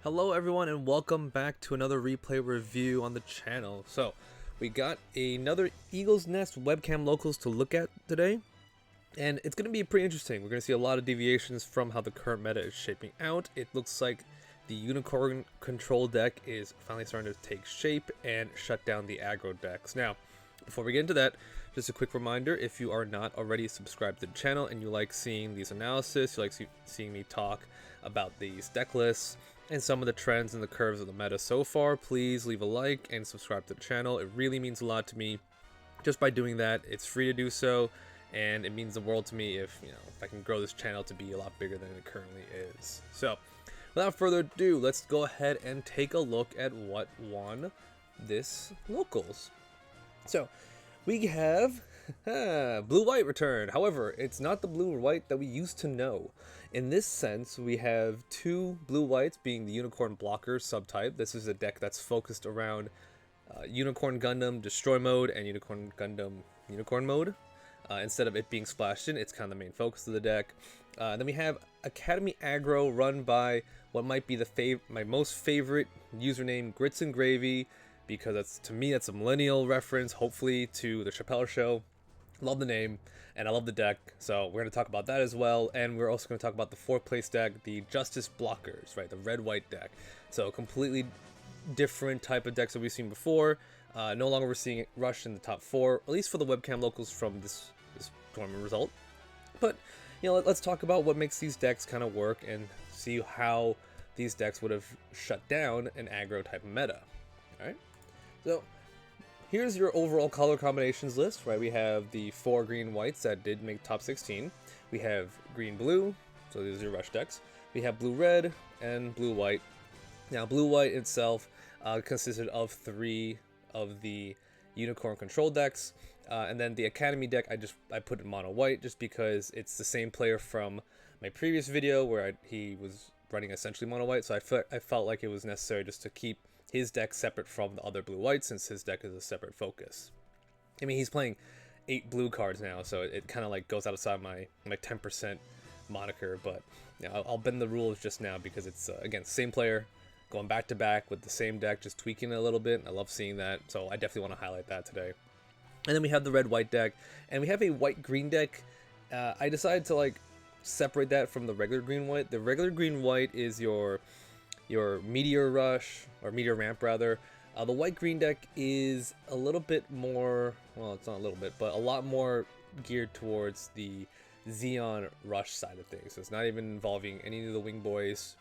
Hello everyone and welcome back to another replay review on the channel. So, we got another Eagle's Nest webcam locals to look at today. And it's going to be pretty interesting. We're going to see a lot of deviations from how the current meta is shaping out. It looks like the Unicorn control deck is finally starting to take shape and shut down the aggro decks. Now, before we get into that, just a quick reminder, if you are not already subscribed to the channel and you like seeing these analysis, you like seeing me talk about these deck lists, and some of the trends and the curves of the meta so far, please leave a like and subscribe to the channel. It really means a lot to me. Just by doing that, it's free to do so, and it means the world to me if I can grow this channel to be a lot bigger than it currently is. So, without further ado, let's go ahead and take a look at what won this locals. So, we have blue-white returned. However, it's not the blue-white that we used to know. In this sense, we have two blue-whites being the Unicorn Blocker subtype. This is a deck that's focused around Unicorn Gundam Destroy Mode and Unicorn Gundam Unicorn Mode. Instead of it being splashed in, it's kind of the main focus of the deck. Then we have Academy Aggro run by what might be my most favorite username, Grits and Gravy, because to me that's a millennial reference, hopefully, to the Chappelle Show. Love the name, and I love the deck, so we're going to talk about that as well, and we're also going to talk about the 4th place deck, the Justice Blockers, right, the red-white deck. So completely different type of decks that we've seen before. No longer we're seeing Rush in the top 4, at least for the webcam locals from this tournament result. But, let's talk about what makes these decks kind of work and see how these decks would have shut down an aggro type of meta. Alright, so here's your overall color combinations list, right? We have the 4 green-whites that did make top 16. We have green-blue, so these are your rush decks. We have blue-red and blue-white. Now, blue-white itself consisted of 3 of the Unicorn control decks, and then the Academy deck I put in mono-white just because it's the same player from my previous video where he was running essentially mono-white, so I felt like it was necessary just to keep his deck separate from the other blue-white since his deck is a separate focus. I mean, he's playing 8 blue cards now, so it kind of like goes outside my 10% moniker, but I'll bend the rules just now because it's, again, same player, going back to back with the same deck, just tweaking it a little bit. I love seeing that, so I definitely want to highlight that today. And then we have the red-white deck, and we have a white-green deck. I decided to separate that from the regular green-white. The regular green-white is your Meteor Rush, or Meteor Ramp rather. The white-green deck is a little bit more, well, it's not a little bit, but a lot more geared towards the Xeon Rush side of things. So it's not even involving any of the Wing Boys,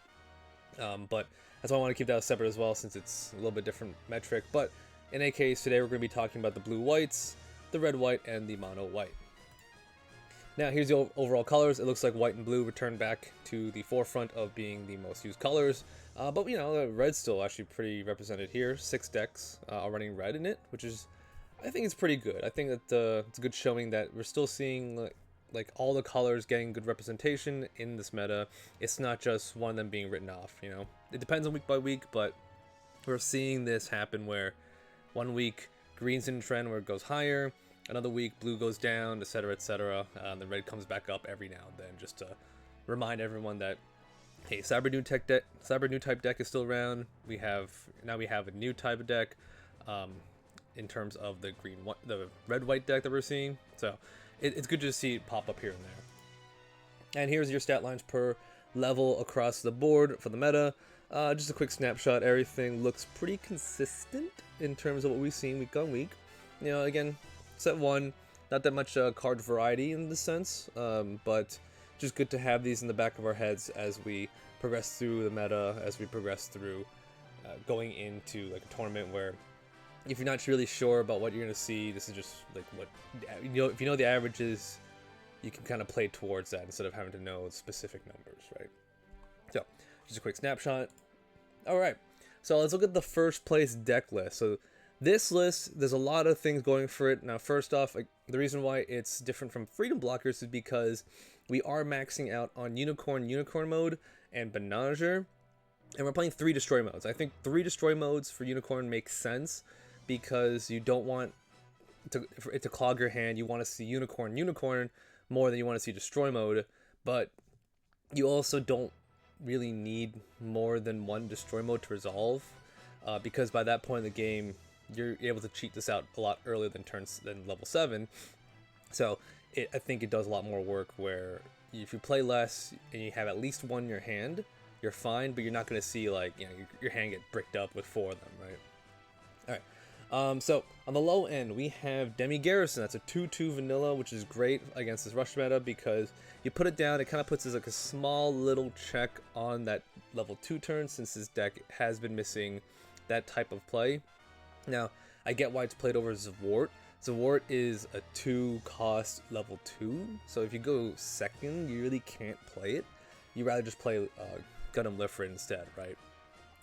but that's why I want to keep that separate as well, since it's a little bit different metric. But in any case, today we're going to be talking about the blue-whites, the red-white, and the mono-white. Now, here's the overall colors. It looks like white and blue return back to the forefront of being the most used colors. But, the red's still actually pretty represented here. 6 decks are running red in it, which is, I think it's pretty good. I think that it's a good showing that we're still seeing, like all the colors getting good representation in this meta. It's not just one of them being written off, It depends on week by week, but we're seeing this happen where one week green's in trend where it goes higher, another week blue goes down, etc., etc. The red comes back up every now and then, just to remind everyone that, hey, Cyber new type deck is still around. Now we have a new type of deck in terms of the the red-white deck that we're seeing. So it's good to see it pop up here and there. And here's your stat lines per level across the board for the meta. Just a quick snapshot. Everything looks pretty consistent in terms of what we've seen week on week. Again, set 1, not that much card variety in the sense, but just good to have these in the back of our heads as we progress through the meta, as we progress through going into a tournament where if you're not really sure about what you're going to see, this is just what, if you know the averages, you can kind of play towards that instead of having to know specific numbers, right? So, just a quick snapshot. Alright, so let's look at the first place deck list. So this list, there's a lot of things going for it. Now, first off, the reason why it's different from Freedom Blockers is because we are maxing out on Unicorn mode and Benager, and we're playing 3 destroy modes. I think 3 destroy modes for Unicorn makes sense because you don't want for it to clog your hand. You want to see Unicorn more than you want to see destroy mode, but you also don't really need more than one destroy mode to resolve, because by that point in the game, you're able to cheat this out a lot earlier than level 7. So I think it does a lot more work where if you play less and you have at least one in your hand, you're fine, but you're not going to see like, you know, your hand get bricked up with 4 of them, right? All right. So on the low end, we have Demi Garrison. That's a 2/2 vanilla, which is great against this rush meta because you put it down, it kind of puts as like a small little check on that level 2 turn, since this deck has been missing that type of play. Now, I get why it's played over Zawart. Zawart is a 2 cost level 2, so if you go second, you really can't play it. You rather just play Gundam Lifrit instead, right?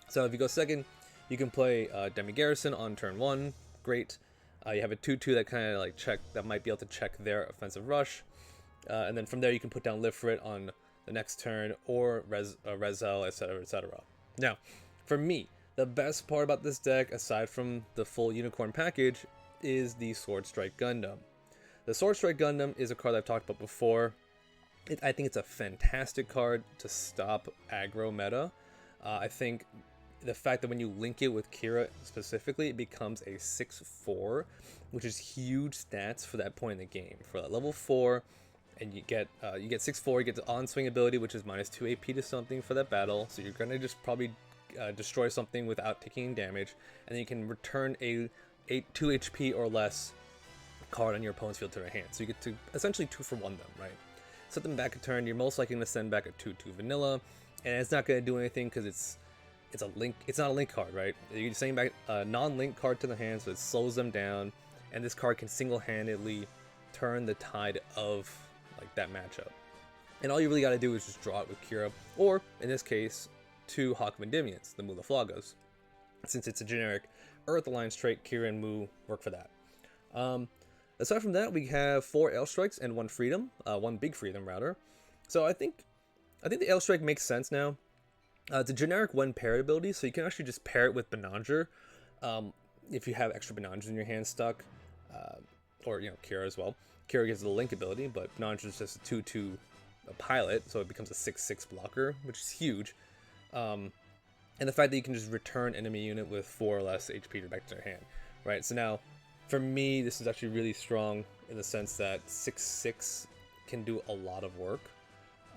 So if you go second, you can play Demi Garrison on turn 1, great. You have a 2/2 that kind of like that might be able to check their offensive rush, and then from there you can put down Lifrit on the next turn, or Rezel, etc., etc. Now, for me, the best part about this deck, aside from the full Unicorn package, is the Sword Strike Gundam. The Sword Strike Gundam is a card I've talked about before. I think it's a fantastic card to stop aggro meta. I think the fact that when you link it with Kira specifically, it becomes a 6/4, which is huge stats for that point in the game. For that level 4, and you get 6/4, you get the on-swing ability, which is -2 AP to something for that battle. So you're gonna just probably destroy something without taking damage, and then you can return a 2 HP or less card on your opponent's field to their hand. So you get to essentially 2-for-1 them, right? Set them back a turn, you're most likely going to send back a 2/2 vanilla, and it's not going to do anything because it's a link. It's not a link card, right? You're sending back a non-link card to the hand, so it slows them down, and this card can single-handedly turn the tide of like that matchup. And all you really got to do is just draw it with Kira, or in this case, 2 Hawk Vendimians, the Mulaflagos. Since it's a generic Earth Alliance trait, Kira and Mu work for that. Aside from that, we have 4 Airstrikes and 1 Freedom, 1 Big Freedom rather. So I think the Airstrike makes sense now. It's a generic 1 paired ability, so you can actually just pair it with Benanger if you have extra Benangers in your hand stuck, or Kira as well. Kira gives the link ability, but Benanger is just a 2/2 pilot, so it becomes a 6/6 blocker, which is huge. And the fact that you can just return enemy unit with 4 or less HP back to their hand, right? So now, for me, this is actually really strong in the sense that 6/6 can do a lot of work.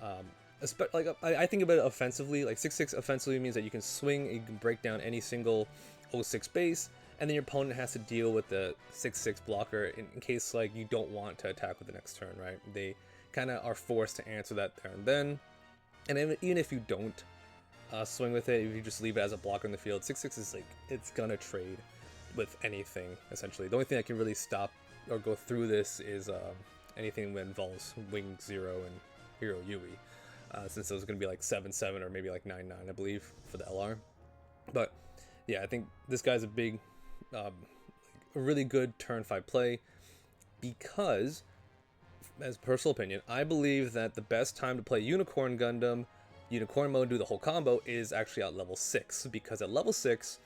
I think about it offensively. Like 6/6 offensively means that you can swing, you can break down any single 0/6 base, and then your opponent has to deal with the 6/6 blocker in case like you don't want to attack with the next turn, right? They kind of are forced to answer that there and then, and even if you don't swing with it, if you just leave it as a blocker in the field, 6/6 is like, it's gonna trade with anything essentially. The only thing that can really stop or go through this is anything that involves Wing Zero and Hero Yui, since those are gonna be like 7/7 or maybe like 9/9, I believe, for the LR. But yeah, I think this guy's a big, a really good turn 5 play, because, as personal opinion, I believe that the best time to play Unicorn Gundam, Unicorn mode, do the whole combo, is actually at level 6, because at level 6,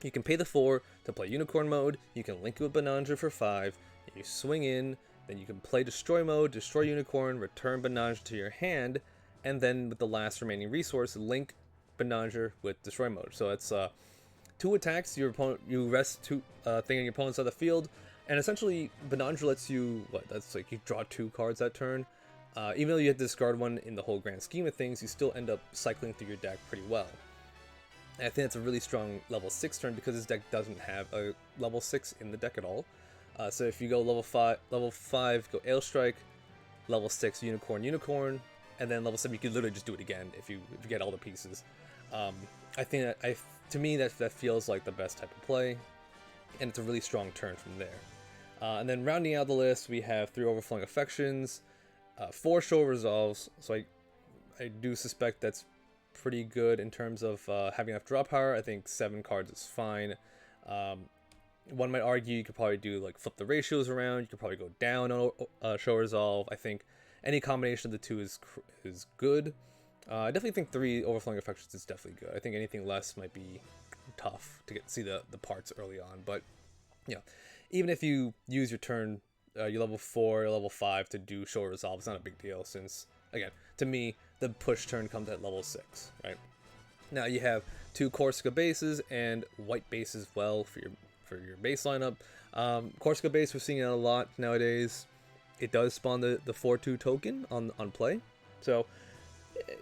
you can pay the 4 to play Unicorn mode, you can link it with Benanger for 5, you swing in, then you can play Destroy mode, destroy Unicorn, return Benanger to your hand, and then with the last remaining resource, link Benanger with Destroy mode. So it's 2 attacks, your opponent, you rest 2 thing on your opponent's side of the field, and essentially Benanger lets you, that's like you draw 2 cards that turn. Even though you have to discard 1 in the whole grand scheme of things, you still end up cycling through your deck pretty well. And I think it's a really strong level 6 turn because this deck doesn't have a level 6 in the deck at all. So if you go level 5 go Airstrike, level 6 Unicorn, and then level 7 you could literally just do it again if you get all the pieces. I think that to me that feels like the best type of play, and it's a really strong turn from there. And then rounding out the list, we have 3 Overflowing Affections, 4 Show Resolves, so I do suspect that's pretty good in terms of having enough draw power. I think 7 cards is fine. One might argue you could probably do like flip the ratios around, you could probably go down on Show Resolve. I think any combination of the 2 is good. I definitely think 3 Overflowing Affections is definitely good. I think anything less might be tough to see the parts early on, but even if you use your turn you're level 4, level 5 to do short resolve. It's not a big deal since, again, to me, the push turn comes at level 6, right? Now you have 2 Corsica bases and white base as well for your base lineup. Corsica base, we're seeing it a lot nowadays. It does spawn the 4/2 token on play, so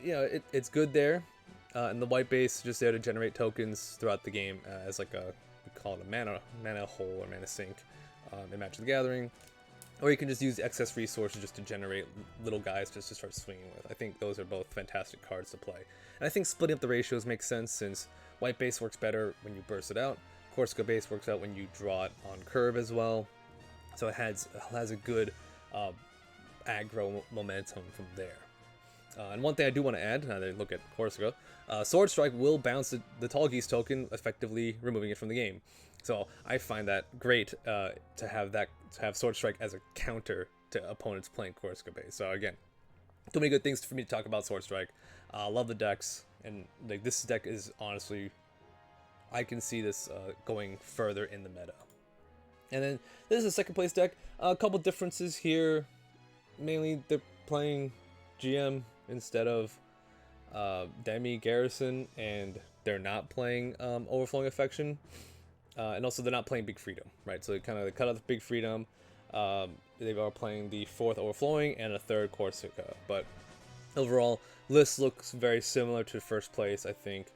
you know it's good there. And the white base is just there to generate tokens throughout the game as like we call it a mana hole or mana sink in Magic the Gathering. Or you can just use excess resources just to generate little guys just to start swinging with. I think those are both fantastic cards to play. And I think splitting up the ratios makes sense since white base works better when you burst it out. Corsica base works out when you draw it on curve as well. So it has a good aggro momentum from there. And one thing I do want to add, now that I look at Corsica, Sword Strike will bounce the Tall Geese token, effectively removing it from the game. So I find that great to have Sword Strike as a counter to opponents playing Corsica base. So again, too many good things for me to talk about Sword Strike. Love the decks, and like this deck is honestly, I can see this going further in the meta. And then this is a second place deck. A couple differences here. Mainly they're playing GM instead of Demi Garrison, and they're not playing Overflowing Affection. And also they're not playing Big Freedom, right? So they cut out the Big Freedom. They are playing the 4th Overflowing and a 3rd Corsica. But overall, list looks very similar to first place. I think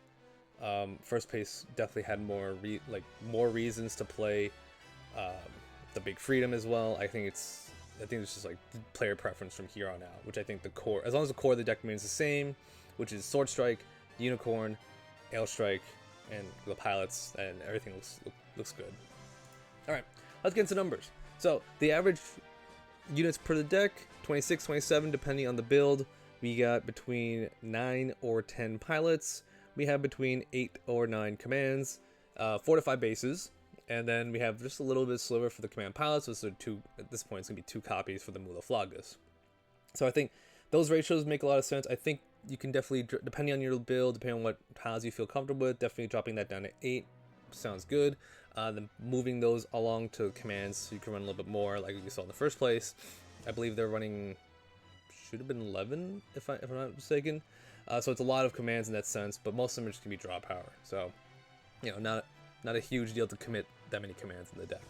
first place definitely had more reasons to play the Big Freedom as well. I think it's just like player preference from here on out, which I think the core, as long as the core of the deck remains the same, which is Sword Strike, Unicorn, Ale Strike, and the pilots, and everything looks good. All right, let's get into numbers. So the average units per the deck, 26, 27, depending on the build. We got between 9 or 10 pilots. We have between 8 or 9 commands, 4 to 5 bases, and then we have just a little bit sliver for the command pilots. So at this point, it's gonna be 2 copies for the Mulaflagus. So I think those ratios make a lot of sense. I think you can definitely, depending on your build, depending on what piles you feel comfortable with, definitely dropping that down to 8 sounds good. Then moving those along to commands so you can run a little bit more, like you saw in the first place. I believe they're running, should have been 11 if I'm not mistaken. So it's a lot of commands in that sense, but most of them are just gonna be draw power. So, you know, not a huge deal to commit that many commands in the deck.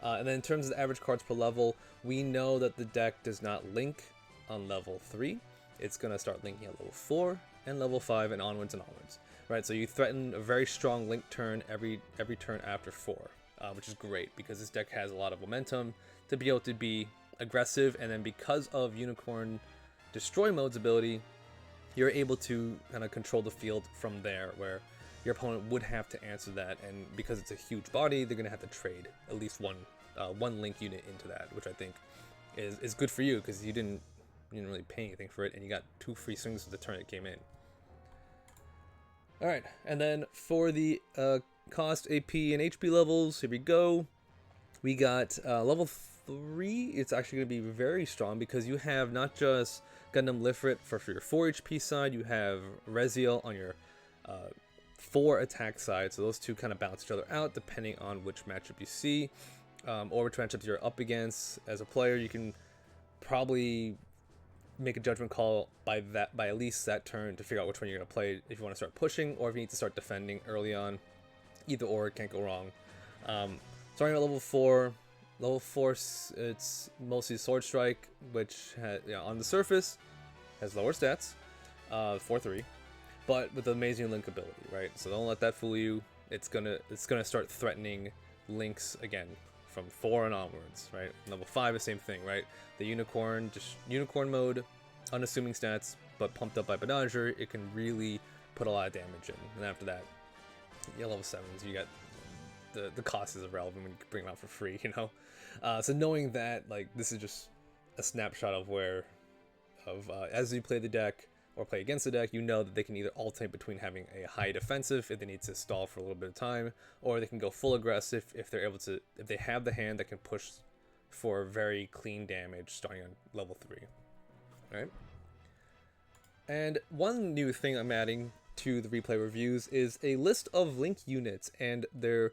And then in terms of the average cards per level, we know that the deck does not link on level 3. It's going to start linking at level 4 and level 5 and onwards, right? So you threaten a very strong link turn every turn after 4, which is great because this deck has a lot of momentum to be able to be aggressive. And then because of Unicorn Destroy Mode's ability, you're able to kind of control the field from there, where your opponent would have to answer that, and because it's a huge body, they're going to have to trade at least one link unit into that, which I think is good for you because you didn't really pay anything for it, and you got 2 free swings for the turn it came in. All right, and then for the cost, AP, and HP levels, here we go. We got level 3. It's actually going to be very strong because you have not just Gundam Lifrit for your 4 HP side, you have Reziel on your 4 attack side, so those two kind of balance each other out depending on which matchup you see, or which matchups you're up against. As a player, you can probably make a judgment call by at least that turn to figure out which one you're going to play if you want to start pushing or if you need to start defending early on. Either or, it can't go wrong. Starting at level 4, it's mostly Sword Strike, which on the surface has lower stats, 4/3, but with amazing link ability, right? So don't let that fool you. It's gonna start threatening links again from 4 and onwards, right? Level 5, the same thing, right? The Unicorn, just Unicorn mode, unassuming stats, but pumped up by Bedager, it can really put a lot of damage in. And after that, level 7s, you got the cost is irrelevant when you can bring them out for free, you know? So knowing that, like, this is just a snapshot of as you play the deck or play against the deck, you know that they can either alternate between having a high defensive if they need to stall for a little bit of time, or they can go full aggressive if they have the hand that can push for very clean damage starting on level 3. All right. And one new thing I'm adding to the replay reviews is a list of link units and their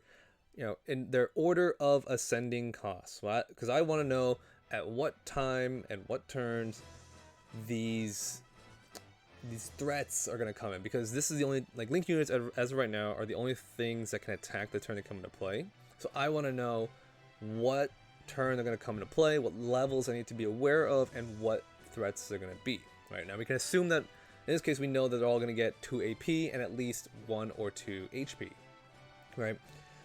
in their order of ascending costs. Because I want to know at what time and what turns these threats are going to come in, because this is the only, like, link units as of right now are the only things that can attack the turn they come into play. So I want to know what turn they're going to come into play, what levels I need to be aware of, and what threats they're going to be. Right now we can assume that in this case we know that they're all going to get 2 AP and at least 1 or 2 HP, right?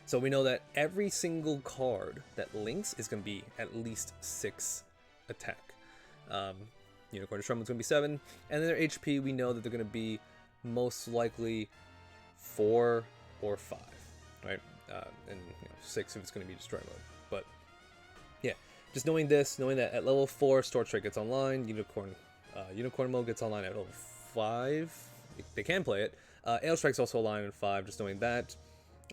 So we know that every single card that links is going to be at least 6 attack. Unicorn Destroy Mode's going to be 7, and then their HP we know that they're going to be most likely 4 or 5, right? And 6 if it's going to be Destroy Mode. But yeah, just knowing this, knowing that at level 4 Sword Strike gets online, Unicorn Mode gets online at level 5. They can play it. Ale Strike's also online in 5. Just knowing that.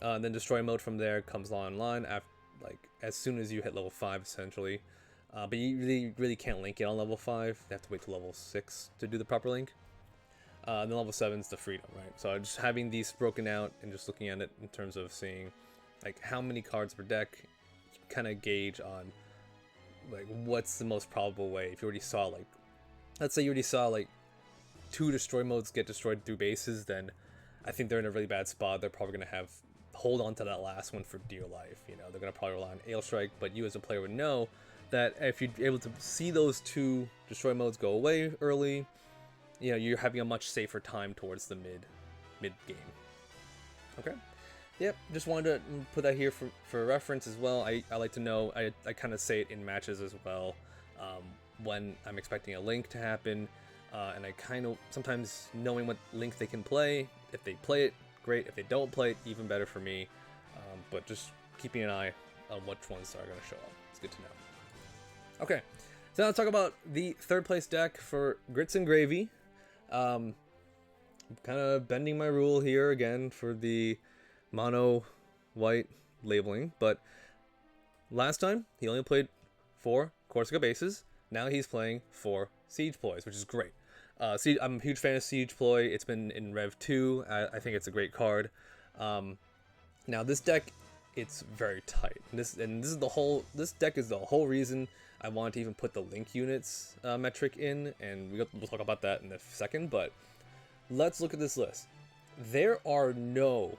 And then Destroy Mode from there comes online after, like, as soon as you hit level 5, essentially. But you really can't link it on level 5. They have to wait till level 6 to do the proper link. And then level 7 is the freedom, right? So just having these broken out and just looking at it in terms of seeing, like, how many cards per deck, you kind of gauge on, like, what's the most probable way. If you already saw, like, let's say you already saw, like, 2 Destroy Modes get destroyed through bases, then I think they're in a really bad spot. They're probably going to hold on to that last one for dear life. They're going to probably rely on Ale Strike, but you as a player would know that if you're able to see those 2 Destroy Modes go away early, you're having a much safer time towards the mid game. Okay. Yep, just wanted to put that here for reference as well. I like to know, I kind of say it in matches as well, when I'm expecting a link to happen, and I kind of, sometimes knowing what link they can play, if they play it, great. If they don't play it, even better for me, but just keeping an eye on which ones are going to show up. It's good to know. Okay, so now let's talk about the 3rd place deck for Grits and Gravy. I'm kind of bending my rule here again for the mono white labeling, but last time he only played 4 Corsica bases. Now he's playing 4 Siege Ploys, which is great. I'm a huge fan of Siege Ploy. It's been in Rev 2. I think it's a great card. Now this deck, it's very tight. This deck is the whole reason I want to even put the link units metric in, and we'll talk about that in a second. But let's look at this list. There are no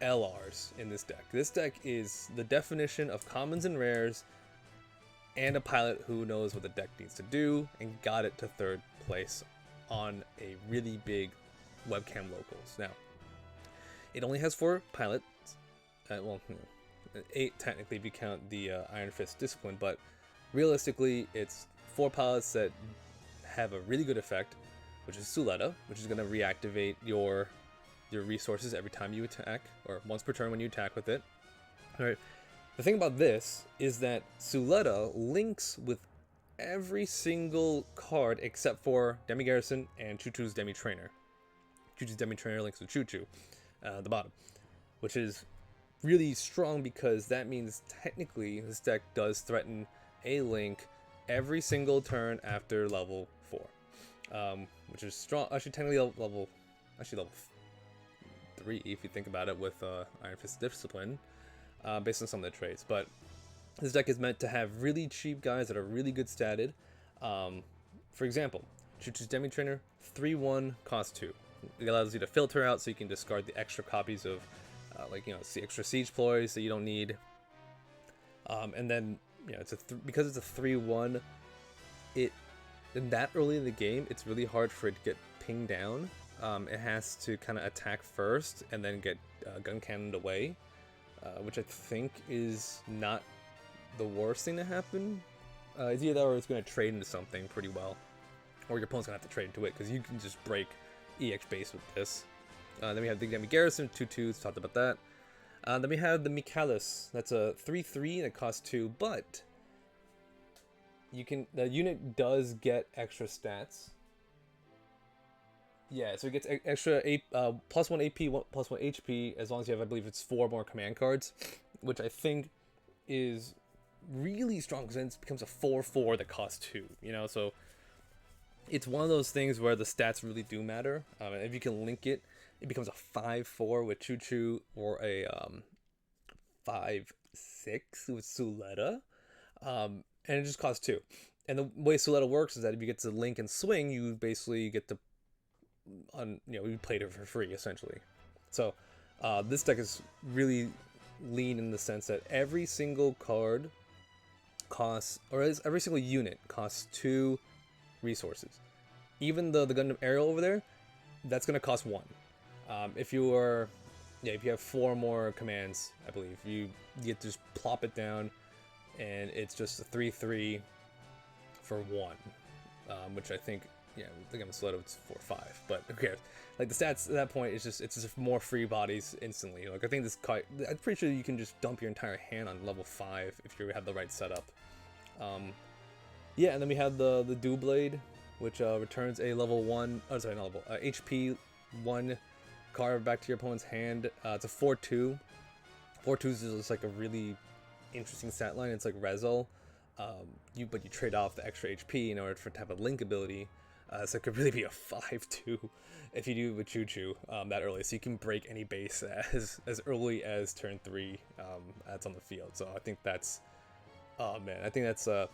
LRs in this deck. This deck is the definition of commons and rares, and a pilot who knows what the deck needs to do, and got it to 3rd place on a really big webcam locals. Now, it only has 4 pilots. 8 technically if you count the Iron Fist discipline, but realistically, it's 4 pilots that have a really good effect, which is Suletta, which is going to reactivate your resources every time you attack, or once per turn when you attack with it. All right. The thing about this is that Suletta links with every single card except for Demi Garrison and Choo Choo's Demi Trainer. Choo Choo's Demi Trainer links with Choo Choo, the bottom, which is really strong because that means technically this deck does threaten a link every single turn after level 4, which is strong. Actually, technically level 3 if you think about it with Iron Fist Discipline, based on some of the traits. But this deck is meant to have really cheap guys that are really good statted. For example, Choo Choo's Demi Trainer, 3/1, cost 2. It allows you to filter out so you can discard the extra copies of, the extra Siege Ploys that you don't need. And then, because it's a 3/1, that early in the game, it's really hard for it to get pinged down. It has to kind of attack first and then get gun cannoned away, which I think is not the worst thing to happen. It's either that or it's going to trade into something pretty well, or your opponent's going to have to trade into it, because you can just break EX base with this. Then we have the Demi Garrison, 2/2s, talked about that. Then we have the Michaelis, that's a 3/3 that costs 2, but the unit does get extra stats. Yeah, so it gets extra +1 AP, +1 HP, as long as you have, I believe it's 4 more command cards, which I think is really strong, because then it becomes a 4/4 that costs 2, so it's one of those things where the stats really do matter. If you can link it, it becomes a 5/4 with Choo Choo, or a 5/6 with Suletta, and it just costs 2. And the way Suletta works is that if you get to link and swing, you basically get to, you played it for free essentially. So this deck is really lean in the sense that every single card costs, or every single unit costs 2 resources. Even the Gundam Aerial over there, that's going to cost 1. If you are, if you have 4 more commands, I believe, you get to just plop it down, and it's just a 3/3 for 1, which I think, I think I'm Stiletto, it's 4/5, but who cares? Like, the stats at that point is it's just more free bodies instantly. Like, I think this card, I'm pretty sure you can just dump your entire hand on level 5 if you have the right setup. And then we have the Dew Blade, which returns a level 1, oh sorry, not level, HP 1 card back to your opponent's hand. It's a 4/2. 4/2s is just like a really interesting stat line. It's like Rezel, but you trade off the extra HP in order to have a link ability. So it could really be a 5/2 if you do with Choo Choo that early. So you can break any base as early as turn 3 that's on the field. So I think that's, I think that's a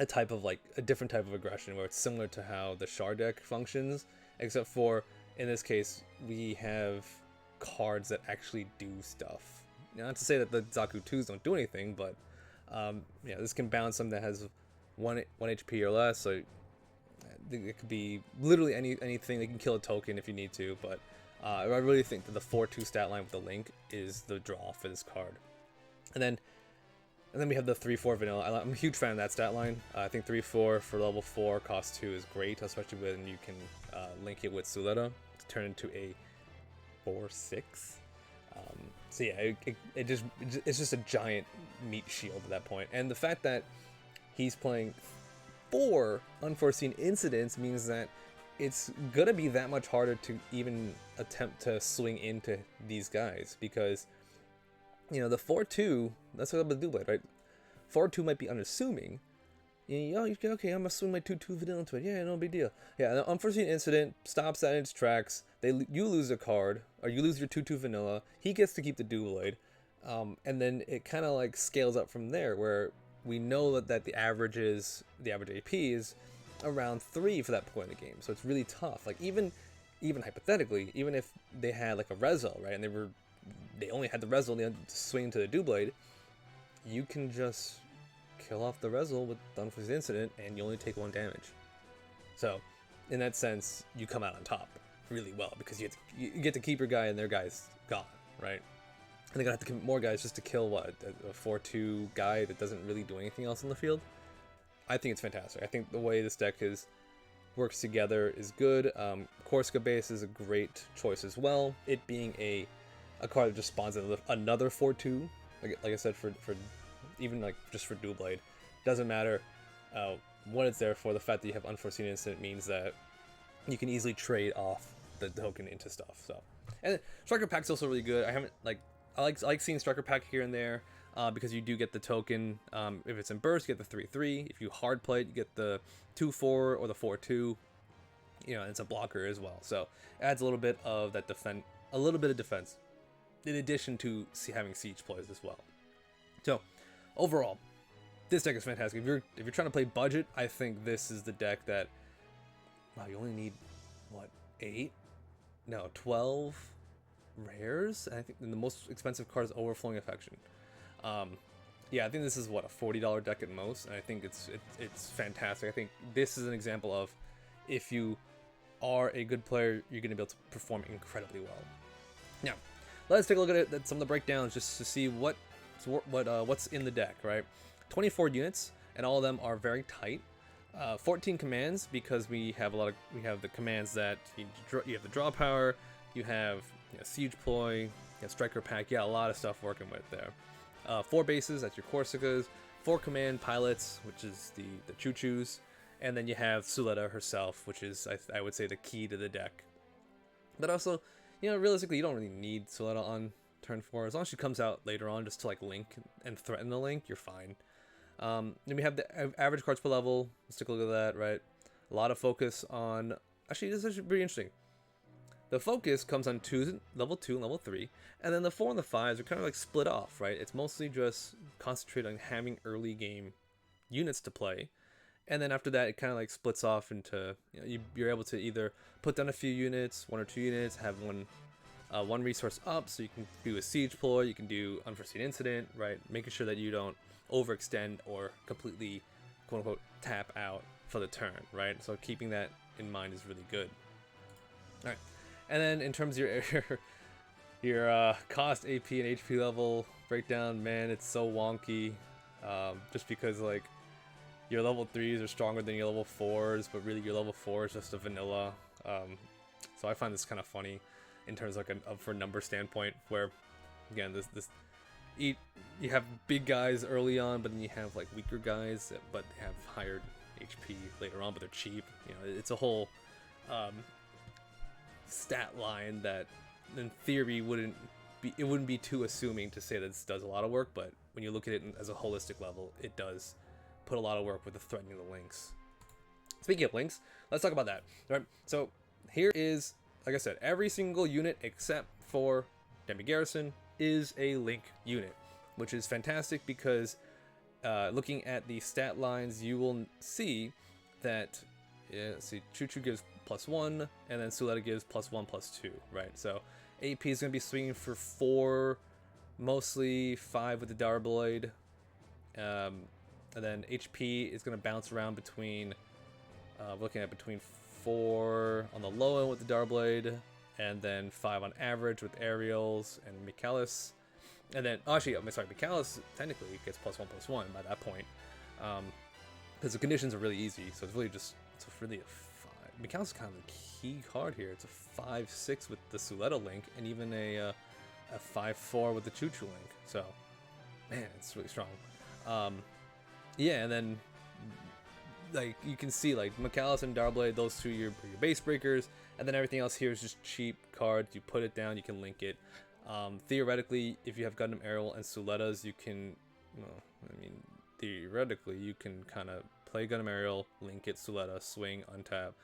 type of, like, a different type of aggression where it's similar to how the Char deck functions, except for in this case we have cards that actually do stuff. Not to say that the Zaku 2s don't do anything, but this can bounce something that has 1 HP or less. So it could be literally anything. They can kill a token if you need to, but I really think that the 4/2 stat line with the link is the draw for this card. And then we have the 3/4 vanilla. I'm a huge fan of that stat line. I think 3/4 for level 4 cost 2 is great, especially when you can link it with Suletta to turn into a 4/6. So yeah, it's just a giant meat shield at that point. And the fact that he's playing 4 unforeseen incidents means that it's gonna be that much harder to even attempt to swing into these guys, because the 4/2, let's talk about the Dublade, right? 4/2 might be unassuming. Okay, I'm gonna swing my 2/2 vanilla into it. Yeah, no big deal. Yeah, the unforeseen incident stops that in its tracks. You lose a card, or you lose your 2/2 vanilla. He gets to keep the Dublade, and then it kind of like scales up from there, where we know that the average AP is around 3 for that point in the game. So it's really tough. Like, even hypothetically, even if they had like a Rezo, right, and they only had the Rezo, they had to swing to the Dublade, you can just kill off the Rezo with the unforeseen incident, and you only take 1 damage. So in that sense, you come out on top really well, because you get to keep your guy, and their guy's gone, right? And they're gonna have to commit more guys just to kill a 4/2 guy that doesn't really do anything else on the field. I think it's fantastic. I think the way this deck works together is good. Corsica base is a great choice as well. It being a card that just spawns another 4/2. Like I said, for even like just for Dew Blade, doesn't matter what it's there for. The fact that you have unforeseen incident means that you can easily trade off the token into stuff. So, and Striker Pack's also really good. I like seeing Striker Pack here and there, because you do get the token. If it's in burst, you get the 3/3. If you hard play it, you get the 2/4 or the 4/2. It's a blocker as well, so it adds a little bit of that defense, in addition to having siege plays as well. So overall, this deck is fantastic. If you're trying to play budget, I think this is the deck that, wow, you only need 12 rares, and I think the most expensive card is Overflowing Affection. I think this is a $40 deck at most, and I think it's fantastic. I think this is an example of, if you are a good player, you're going to be able to perform incredibly well. Now, let's take a look at some of the breakdowns just to see what's in the deck, right? 24 units, and all of them are very tight. 14 commands, because we have the commands that you have the draw power, you have siege ploy, you have striker pack, a lot of stuff working with there. 4 bases, that's your Corsicas, 4 command pilots, which is the Choo Choos, and then you have Suletta herself, which is I would say the key to the deck. But also, realistically, you don't really need Suletta on turn 4. As long as she comes out later on just to like link and threaten the link, you're fine. Then we have the average cards per level. Let's take a look at that, right? A lot of focus on, actually, this is pretty interesting. the focus comes on level 2 and level 3, and then the 4 and the 5s are kind of like split off, right? It's mostly just concentrated on having early game units to play, and then after that it kind of like splits off into, you're able to either put down a few units, 1 or 2 units, have one resource up, so you can do a siege ploy, you can do unforeseen incident, right? Making sure that you don't overextend or completely, quote unquote, tap out for the turn, right? So keeping that in mind is really good. All right, and then in terms of your cost, AP, and HP level breakdown, man, it's so wonky. Just because like your level 3s are stronger than your level 4s, but really your level 4 is just a vanilla. So I find this kind of funny in terms of like for number standpoint, where again you have big guys early on, but then you have like weaker guys but they have higher HP later on, but they're cheap. It's a whole stat line that in theory wouldn't be too assuming to say that this does a lot of work, but when you look at it as a holistic level, it does put a lot of work with the threatening the links. Speaking of links, let's talk about that. All right, so here is, like I said, every single unit except for Demi Garrison is a link unit, which is fantastic because looking at the stat lines, you will see that, let's see, Choo Choo gives +1, and then Suletta gives +1/+2, right? So AP is going to be swinging for 4, mostly 5 with the Darblade, and then HP is going to bounce around between, looking at between 4 on the low end with the Darblade, and then 5 on average with Aerials and Michaelis. And then, actually, I'm sorry, Michaelis technically gets +1/+1 by that point, because the conditions are really easy, so it's really just, it's really a 5. Michaelis is kind of the key card here. It's a 5/6 with the Suletta link, and even a 5/4 with the Choo Choo link. So, man, it's really strong. Yeah, and then like you can see, like Michaelis and Darblade, those two are your base breakers, and then everything else here is just cheap cards. You put it down, you can link it. Theoretically, if you have Gundam Aerial and Sulettas, you can, well, I mean, theoretically, you can kind of play Gundam Aerial, link it, Suletta, swing, untap,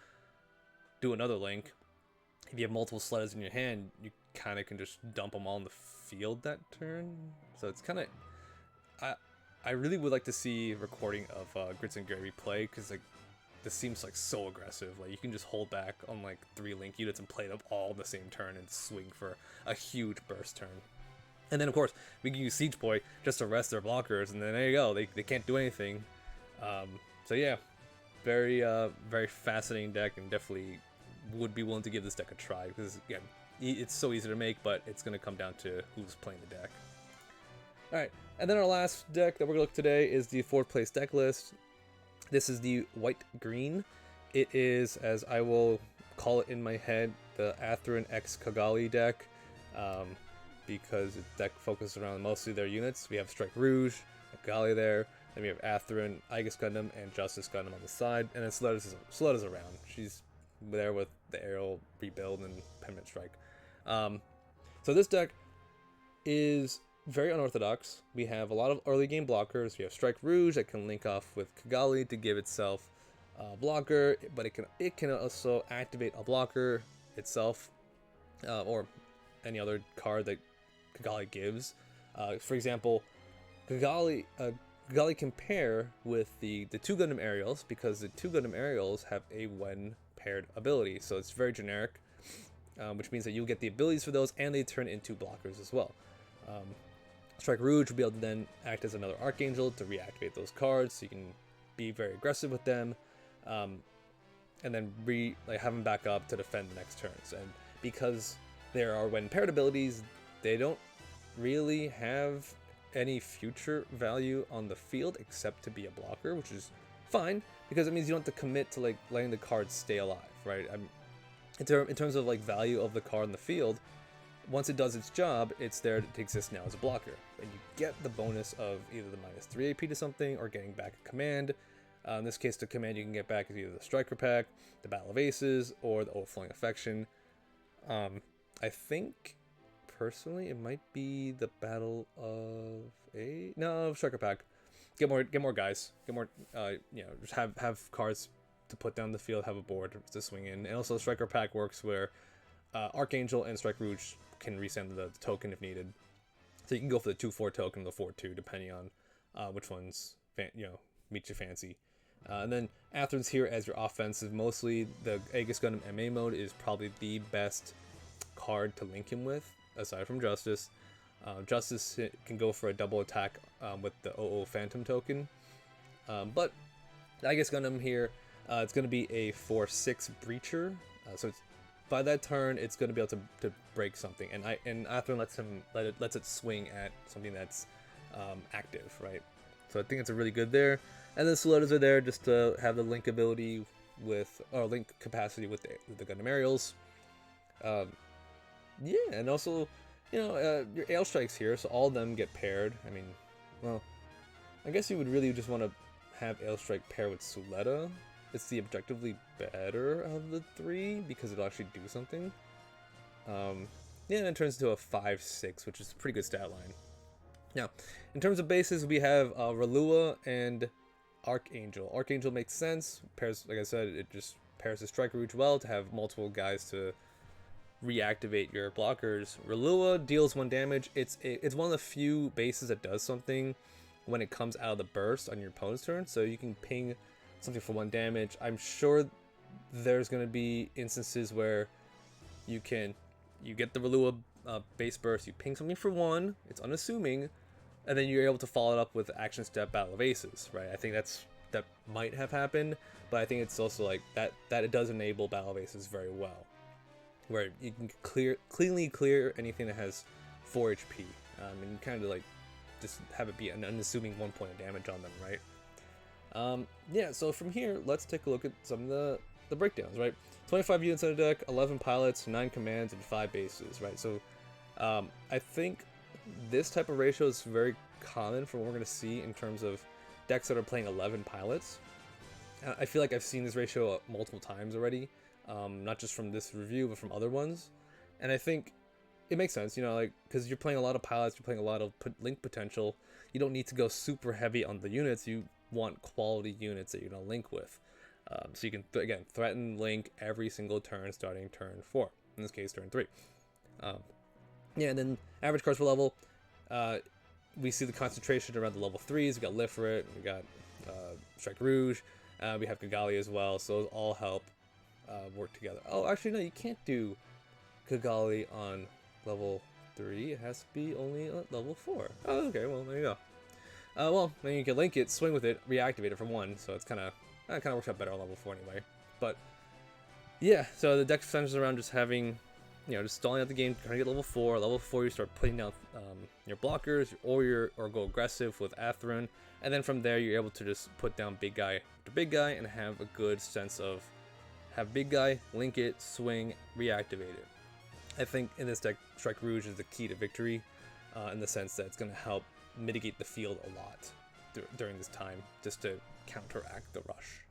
do another link. If you have multiple Sulettas in your hand, you kind of can just dump them all in the field that turn. So it's kind of, I really would like to see a recording of Grits and Gravy play, because like this seems like so aggressive. Like you can just hold back on like 3 link units and play them all in the same turn and swing for a huge burst turn. And then of course we can use Siege Boy just to rest their blockers, and then there you go, they can't do anything. So yeah, very fascinating deck, and definitely would be willing to give this deck a try, because again, it's so easy to make, but it's going to come down to who's playing the deck. Alright, and then our last deck that we're going to look today is the 4th place deck list. This is the white-green. It is, as I will call it in my head, the Atherin X Kigali deck, because the deck focuses around mostly their units. We have Strike Rouge, Kigali there, then we have Atherin, Aegis Gundam, and Justice Gundam on the side, and then Suletta's around. She's there with the Aerial Rebuild and Penment Strike. So this deck is very unorthodox. We have a lot of early game blockers. We have Strike Rouge that can link off with Kigali to give itself a blocker, but it can also activate a blocker itself, or any other card that Kigali gives. For example, Kigali can pair with the 2 Gundam Aerials, because the 2 Gundam Aerials have a when paired ability, so it's very generic, which means that you'll get the abilities for those, and they turn into blockers as well. Strike Rouge will be able to then act as another Archangel to reactivate those cards, so you can be very aggressive with them, and then have them back up to defend the next turns. And because there are when paired abilities, they don't really have any future value on the field except to be a blocker, which is fine, because it means you don't have to commit to like letting the card stay alive, right? In terms of like value of the card in the field, once it does its job, it's there to exist now as a blocker, and you get the bonus of either the -3 AP to something or getting back a command. In this case, the command you can get back is either the Striker Pack, the Battle of Aces, or the Overflowing Affection. I think personally it might be the Battle of Striker Pack. Get more guys, get more just have cards to put down the field, have a board to swing in. And also Striker Pack works where Archangel and Strike Rouge can resend the token if needed. So you can go for the 2/4 token, the 4/2, depending on which ones meet your fancy. And then Atherin's here as your offensive. Mostly the Aegis Gundam MA mode is probably the best card to link him with, aside from Justice. Justice can go for a double attack with the 00 Phantom token. But Aegis Gundam here, it's going to be a 4/6 breacher. So it's, by that turn, it's going to be able to break something. And Atherin lets it swing at something that's active, right? So I think it's a really good there. And then Soletas are there just to have the link ability with, or link capacity with the Gundam aerials. Yeah, and also, your Ale Strikes here, so all of them get paired. I mean, well, I guess you would really just want to have Ale Strike pair with Suleta. It's the objectively better of the three because it'll actually do something. Yeah, and it turns into a 5/6, which is a pretty good stat line. Now, in terms of bases, we have Ralua and Archangel. Archangel makes sense. Pairs, like I said, it just pairs the Strike Rouge well to have multiple guys to reactivate your blockers. Ralua deals 1 damage. It's one of the few bases that does something when it comes out of the burst on your opponent's turn. So you can ping something for 1 damage. I'm sure there's going to be instances where you get the Ralua base burst, you ping something for 1, it's unassuming, and then you're able to follow it up with Action Step Battle of Aces, right? I think that might have happened, but I think it's also like that it does enable Battle of Aces very well, where you can cleanly clear anything that has 4 HP, and you kind of like just have it be an unassuming 1 point of damage on them, right? Yeah, so from here, let's take a look at some of the breakdowns, right? 25 units on the deck, 11 pilots, 9 commands, and 5 bases, right? So I think this type of ratio is very common for what we're going to see in terms of decks that are playing 11 pilots. I feel like I've seen this ratio multiple times already, not just from this review, but from other ones. And I think it makes sense, like, because you're playing a lot of pilots, you're playing a lot of link potential. You don't need to go super heavy on the units. You want quality units that you're going to link with. So you can, again, threaten link every single turn starting turn 4. In this case, turn 3. Yeah, and then average cards per level. We see the concentration around the level 3s. We got Lifrit, we got Strike Rouge, we have Kigali as well. So those all help work together. Oh, actually, no, you can't do Kigali on level 3. It has to be only at level 4. Oh, okay, well, there you go. Well, then you can link it, swing with it, reactivate it from 1. So it's kind of works out better on level 4 anyway. But yeah, so the deck centers around just having, just stalling out the game, trying to get level 4. Level 4, you start putting down your blockers, or go aggressive with Atherin, and then from there you're able to just put down big guy to big guy and have a good sense of have big guy, link it, swing, reactivate it. I think in this deck, Strike Rouge is the key to victory, in the sense that it's going to help mitigate the field a lot during this time, just to counteract the rush,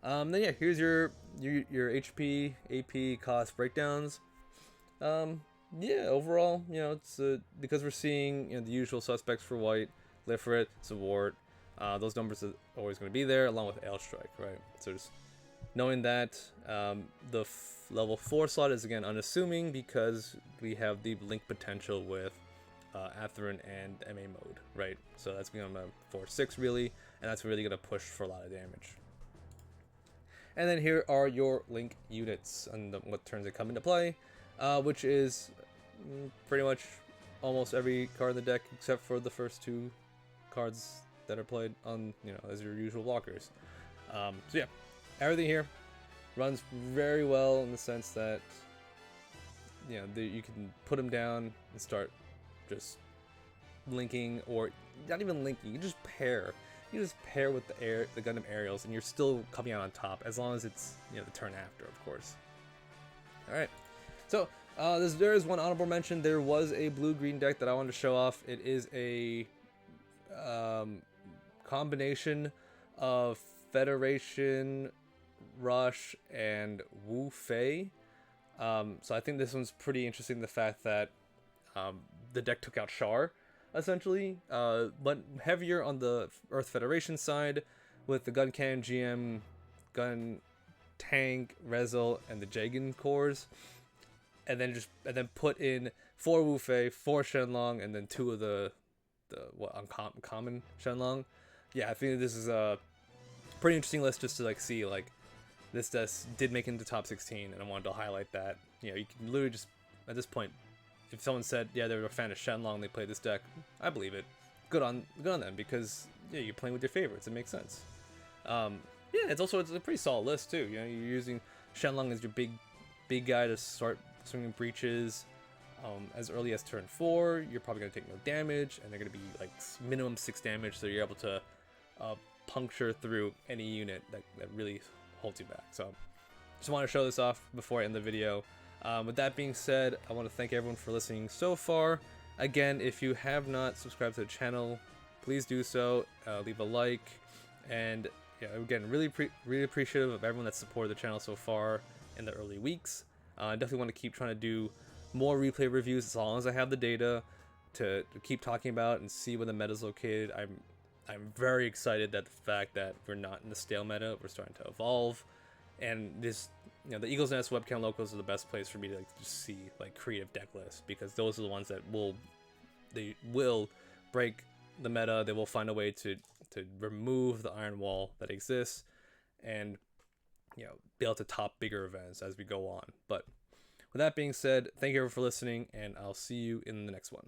Then yeah, here's your HP, AP, cost breakdowns. Yeah, overall, it's because we're seeing the usual suspects for white, Lifrit, Sword. Those numbers are always going to be there, along with Ale Strike, right? So just knowing that the level 4 slot is again unassuming because we have the link potential with Atherin and MA mode, right? So that's become a 4/6 really, and that's really going to push for a lot of damage. And then here are your link units and what turns they come into play, which is pretty much almost every card in the deck except for the first 2 cards that are played on, as your usual blockers. So yeah, everything here runs very well in the sense that, you can put them down and start just linking, or not even linking, you just pair. You just pair with the Gundam aerials, and you're still coming out on top, as long as it's the turn after, of course. All right, so there is one honorable mention. There was a blue-green deck that I wanted to show off. It is a combination of Federation, Rush, and Wu Fei. So I think this one's pretty interesting. The fact that the deck took out Char, essentially, but heavier on the Earth Federation side with the Gun Cannon, GM, Gun Tank, Rezel, and the Jagan cores. and then put in 4 Wu Fei, 4 Shenlong, and then 2 of the what uncommon Shenlong. Yeah, I think this is a pretty interesting list just to like see like this desk did make it into top 16, and I wanted to highlight that. You know, you can literally just at this point, if someone said yeah they were a fan of Shenlong, they play this deck, I believe it. Good on them, because yeah, you're playing with your favorites. It makes sense. Yeah, it's a pretty solid list too. You know, you're using Shenlong as your big guy to start swinging breaches. As early as turn 4, you're probably gonna take no damage, and they're gonna be like minimum 6 damage, so you're able to puncture through any unit that really holds you back. So, just want to show this off before I end the video. With that being said, I want to thank everyone for listening so far. Again, if you have not subscribed to the channel, please do so. Leave a like, and yeah, again, really appreciative of everyone that supported the channel so far in the early weeks. I definitely want to keep trying to do more replay reviews as long as I have the data to keep talking about and see where the meta is located. I'm very excited that the fact that we're not in the stale meta, we're starting to evolve, and this, you know, the Eagles Nest webcam locals are the best place for me to like just see like creative deck lists, because those are the ones that will break the meta. They will find a way to remove the iron wall that exists, and you know, be able to top bigger events as we go on. But with that being said, thank you everyone for listening, and I'll see you in the next one.